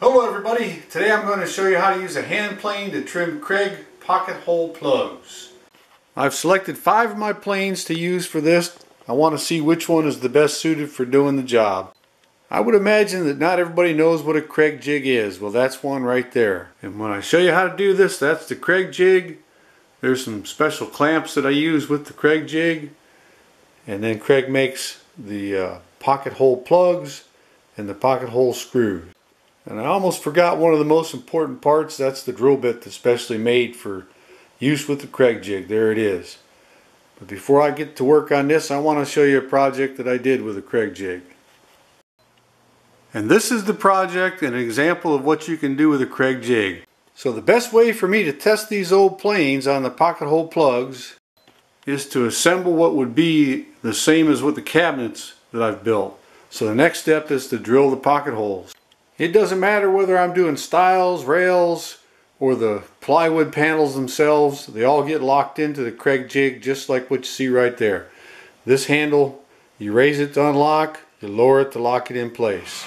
Hello everybody, today I'm going to show you how to use a hand plane to trim Kreg pocket hole plugs. I've selected 5 of my planes to use for this. I want to see which one is the best suited for doing the job. I would imagine that not everybody knows what a Kreg Jig is. Well, that's one right there. And when I show you how to do this, that's the Kreg Jig. There's some special clamps that I use with the Kreg Jig. And then Kreg makes the pocket hole plugs and the pocket hole screws. And I almost forgot one of the most important parts. That's the drill bit that's specially made for use with the Kreg Jig. There it is. But before I get to work on this, I want to show you a project that I did with a Kreg Jig. And this is the project, an example of what you can do with a Kreg Jig. So the best way for me to test these old planes on the pocket hole plugs is to assemble what would be the same as with the cabinets that I've built. So the next step is to drill the pocket holes. It doesn't matter whether I'm doing stiles, rails, or the plywood panels themselves. They all get locked into the Kreg Jig just like what you see right there. This handle, you raise it to unlock, you lower it to lock it in place.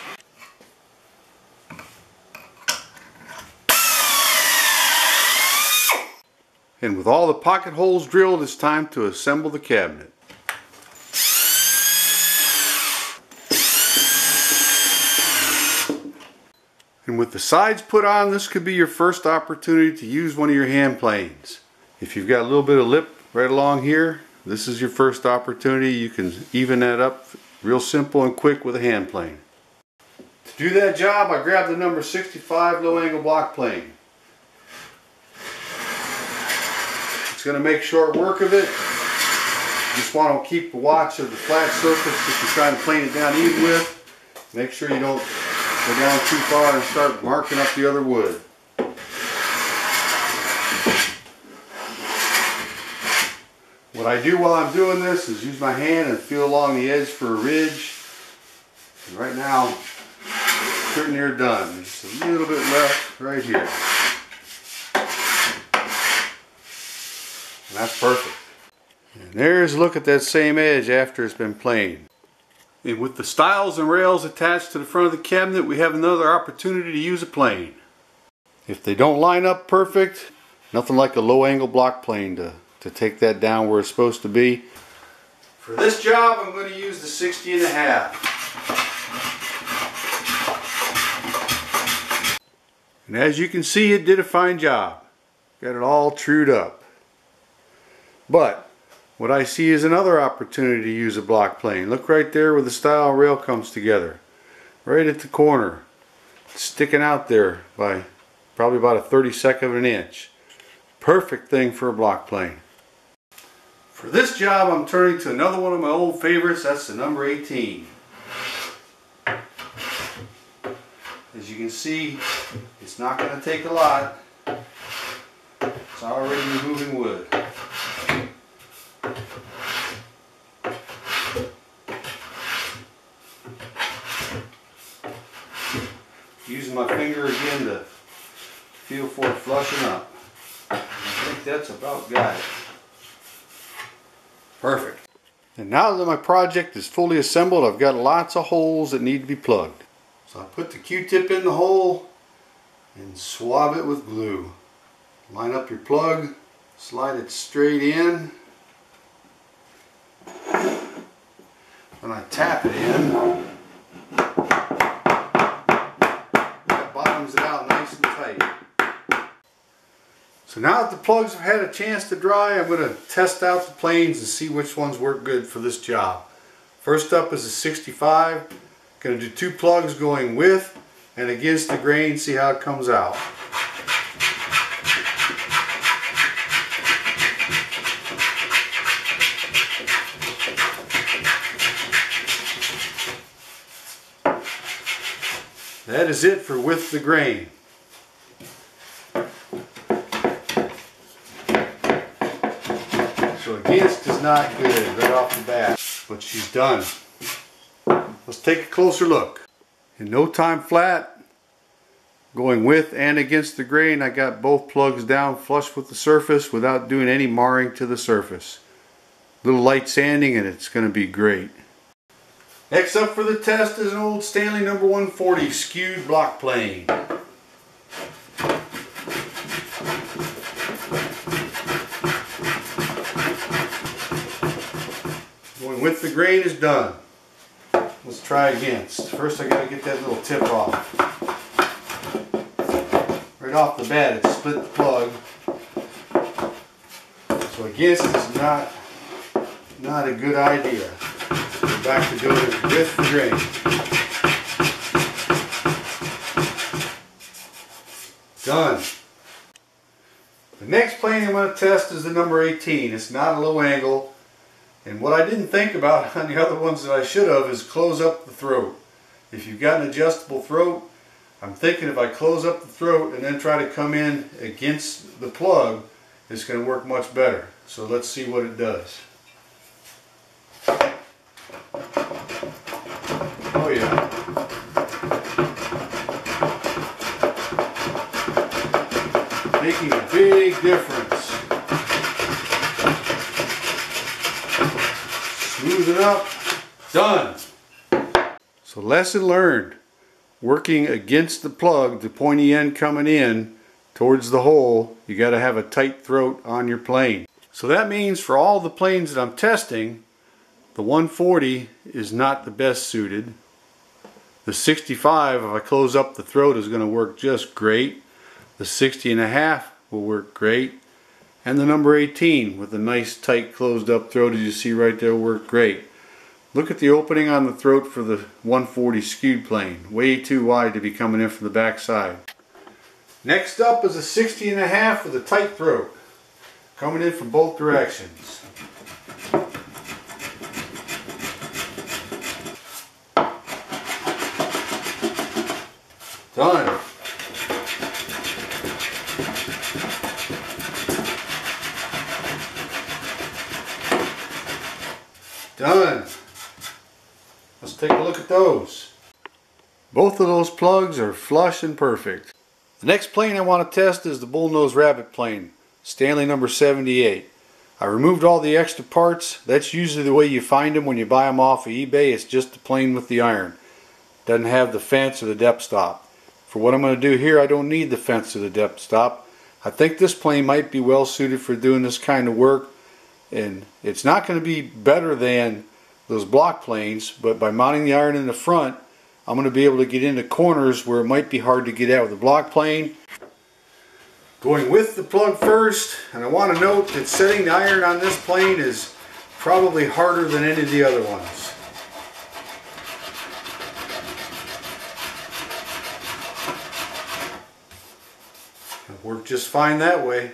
And with all the pocket holes drilled, it's time to assemble the cabinet. And with the sides put on, this could be your first opportunity to use one of your hand planes. If you've got a little bit of lip right along here, this is your first opportunity. You can even that up real simple and quick with a hand plane. To do that job, I grabbed the number 65 low angle block plane. It's going to make short work of it. You just want to keep a watch of the flat surface that you're trying to plane it down even with. Make sure you don't go down too far and start marking up the other wood. What I do while I'm doing this is use my hand and feel along the edge for a ridge. And right now, it's pretty near done. Just a little bit left right here. And that's perfect. And there's a look at that same edge after it's been planed. And with the stiles and rails attached to the front of the cabinet, we have another opportunity to use a plane. If they don't line up perfect, nothing like a low angle block plane to take that down where it's supposed to be. For this job, I'm going to use the 60½. And as you can see, it did a fine job. Got it all trued up. But what I see is another opportunity to use a block plane. Look right there where the stile rail comes together. Right at the corner. It's sticking out there by probably about a 32nd of an inch. Perfect thing for a block plane. For this job, I'm turning to another one of my old favorites. That's the number 18. As you can see, it's not going to take a lot. It's already removing wood. Using my finger again to feel for it flushing up. I think that's about got it. Perfect. And now that my project is fully assembled, I've got lots of holes that need to be plugged. So I put the Q-tip in the hole and swab it with glue. Line up your plug, slide it straight in. When I tap it in, it out nice and tight. So now that the plugs have had a chance to dry, I'm going to test out the planes and see which ones work good for this job. First up is a 65. Going to do 2 plugs going with and against the grain, see how it comes out. That is it for with the grain. So against is not good right off the bat, but she's done. Let's take a closer look. In no time flat, going with and against the grain, I got both plugs down flush with the surface without doing any marring to the surface. Little light sanding and it's going to be great. Next up for the test is an old Stanley number 140 skewed block plane. Going with the grain is done. Let's try against. First I got to get that little tip off. Right off the bat it split the plug. So against is not a good idea. We're back to doing it with the grain. Done. The next plane I'm going to test is the number 18. It's not a low angle. And what I didn't think about on the other ones that I should have is close up the throat. If you've got an adjustable throat, I'm thinking if I close up the throat and then try to come in against the plug, it's going to work much better. So let's see what it does. Oh yeah. Making a big difference. Smooth it up. Done. So lesson learned. Working against the plug, the pointy end coming in towards the hole, you got to have a tight throat on your plane. So that means for all the planes that I'm testing, the 140 is not the best suited. The 65, if I close up the throat, is going to work just great. The 60.5 will work great. And the number 18 with a nice tight closed up throat, as you see right there, will work great. Look at the opening on the throat for the 140 skewed plane. Way too wide to be coming in from the back side. Next up is a 60.5 with a tight throat. Coming in from both directions. Done. Done. Let's take a look at those. Both of those plugs are flush and perfect. The next plane I want to test is the bullnose rabbit plane, Stanley number 78. I removed all the extra parts. That's usually the way you find them when you buy them off of eBay. It's just the plane with the iron. Doesn't have the fence or the depth stop. For what I'm going to do here, I don't need the fence or the depth stop. I think this plane might be well suited for doing this kind of work. And it's not going to be better than those block planes, but by mounting the iron in the front, I'm going to be able to get into corners where it might be hard to get at with a block plane. Going with the plug first, and I want to note that setting the iron on this plane is probably harder than any of the other ones. It worked just fine that way.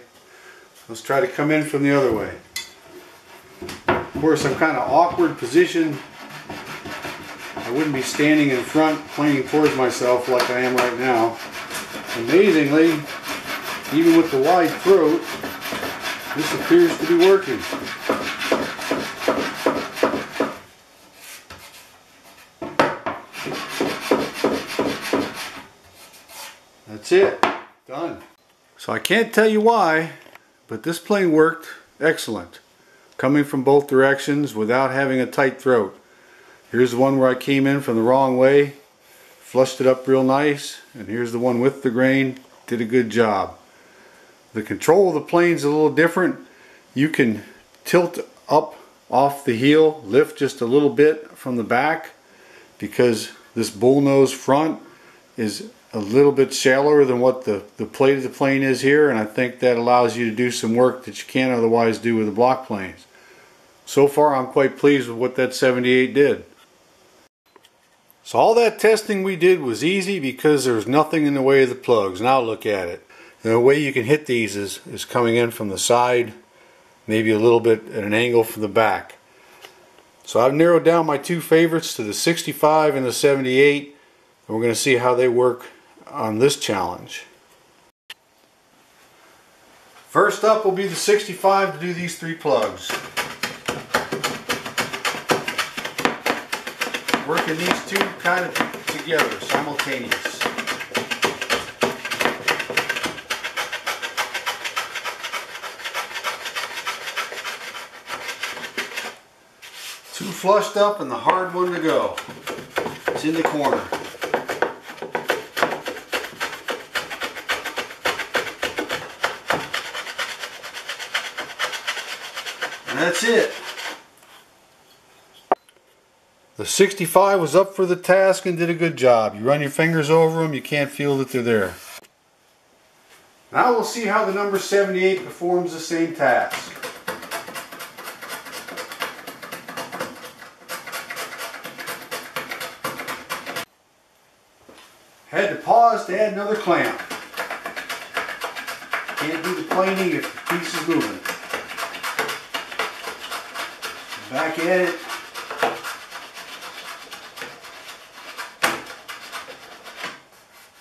Let's try to come in from the other way. Of course, I'm kind of awkward position. I wouldn't be standing in front pointing towards myself like I am right now. Amazingly, even with the wide throat, this appears to be working. That's it. Done. So I can't tell you why, but this plane worked excellent. Coming from both directions without having a tight throat. Here's the one where I came in from the wrong way, flushed it up real nice, and here's the one with the grain, did a good job. The control of the plane's a little different. You can tilt up off the heel, lift just a little bit from the back, because this bullnose front is a little bit shallower than what the plate of the plane is here, and I think that allows you to do some work that you can't otherwise do with the block planes. So far I'm quite pleased with what that 78 did. So all that testing we did was easy because there was nothing in the way of the plugs. Now look at it. The way you can hit these is coming in from the side, maybe a little bit at an angle from the back. So I've narrowed down my two favorites to the 65 and the 78, and we're going to see how they work on this challenge. First up will be the 65 to do these three plugs. Working these two kind of together, simultaneous. Two flushed up and the hard one to go. It's in the corner. And that's it. The 65 was up for the task and did a good job. You run your fingers over them, you can't feel that they're there. Now we'll see how the number 78 performs the same task. Had to pause to add another clamp. Can't do the planing if the piece is moving. Back at it.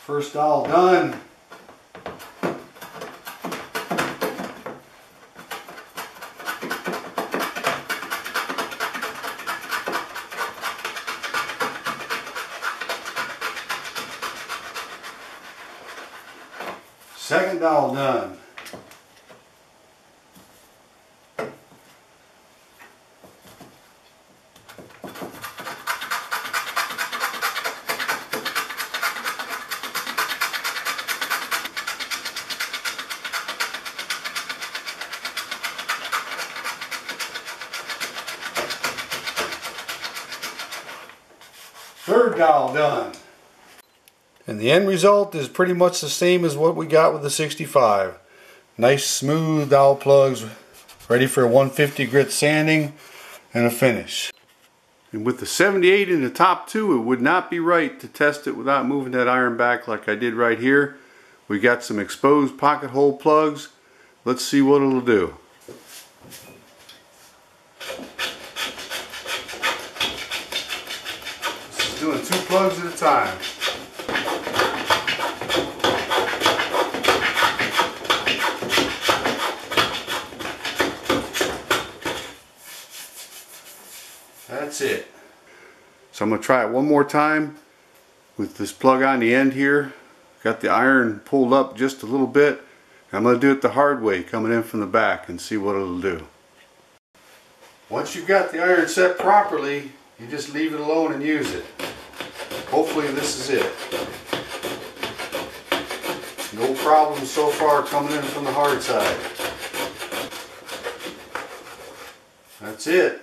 First dowel done. Second dowel done. Third dowel done. And the end result is pretty much the same as what we got with the 65. Nice smooth dowel plugs, ready for a 150 grit sanding and a finish. And with the 78 in the top two, it would not be right to test it without moving that iron back like I did right here. We got some exposed pocket hole plugs. Let's see what it'll do. This is doing 2 plugs at a time. That's it. So I'm going to try it one more time with this plug on the end here. Got the iron pulled up just a little bit. I'm going to do it the hard way, coming in from the back, and see what it'll do. Once you've got the iron set properly, you just leave it alone and use it. Hopefully this is it. No problem so far coming in from the hard side. That's it.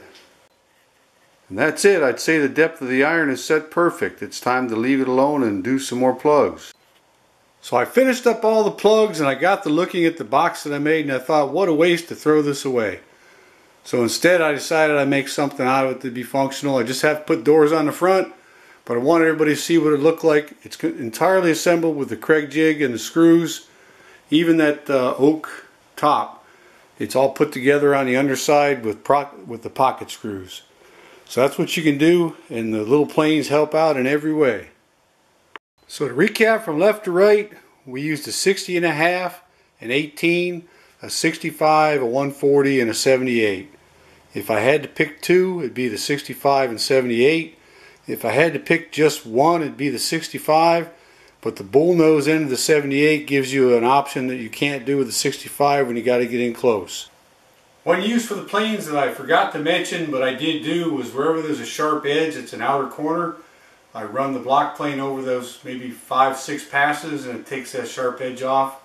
And that's it. I'd say the depth of the iron is set perfect. It's time to leave it alone and do some more plugs. So I finished up all the plugs and I got to looking at the box that I made and I thought, what a waste to throw this away. So instead I decided I'd make something out of it to be functional. I just have to put doors on the front, but I want everybody to see what it looked like. It's entirely assembled with the Kreg Jig and the screws, even that oak top. It's all put together on the underside with the pocket screws. So that's what you can do, and the little planes help out in every way. So to recap from left to right, we used a 60.5, an 18, a 65, a 140, and a 78. If I had to pick two, it'd be the 65 and 78. If I had to pick just one, it'd be the 65, but the bullnose end of the 78 gives you an option that you can't do with the 65 when you got to get in close. One use for the planes that I forgot to mention, but I did do, was wherever there's a sharp edge, it's an outer corner. I run the block plane over those maybe 5-6 passes and it takes that sharp edge off.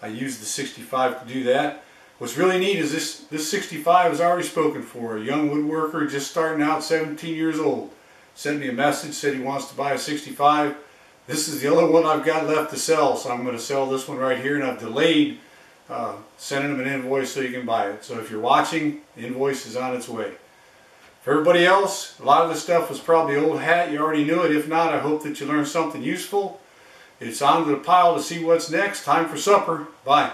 I use the 65 to do that. What's really neat is this 65 is already spoken for. A young woodworker just starting out, 17 years old, sent me a message, said he wants to buy a 65. This is the only one I've got left to sell, so I'm going to sell this one right here, and I've delayed sending them an invoice so you can buy it. So if you're watching, the invoice is on its way. For everybody else, a lot of this stuff was probably old hat. You already knew it. If not, I hope that you learned something useful. It's on to the pile to see what's next. Time for supper. Bye.